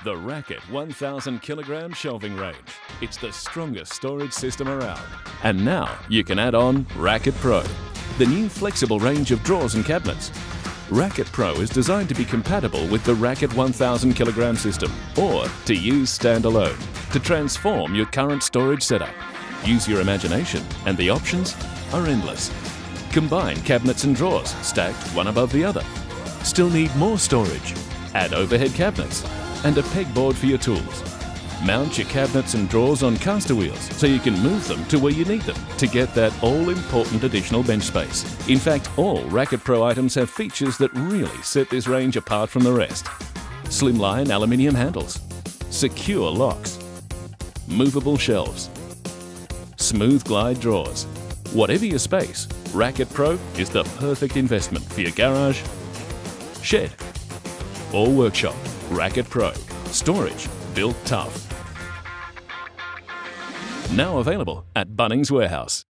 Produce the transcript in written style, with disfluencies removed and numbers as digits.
The Rack It 1000 kilogram shelving range. It's the strongest storage system around. And now you can add on Rack It Pro, the new flexible range of drawers and cabinets. Rack It Pro is designed to be compatible with the Rack It 1000 kilogram system or to use standalone to transform your current storage setup. Use your imagination and the options are endless. Combine cabinets and drawers stacked one above the other. Still need more storage? Add overhead cabinets and a pegboard for your tools. Mount your cabinets and drawers on caster wheels so you can move them to where you need them to get that all-important additional bench space. In fact, all Rack It Pro items have features that really set this range apart from the rest. Slimline aluminium handles, secure locks, movable shelves, smooth glide drawers. Whatever your space, Rack It Pro is the perfect investment for your garage, shed or workshop. Rack It Pro. Storage built tough. Now available at Bunnings Warehouse.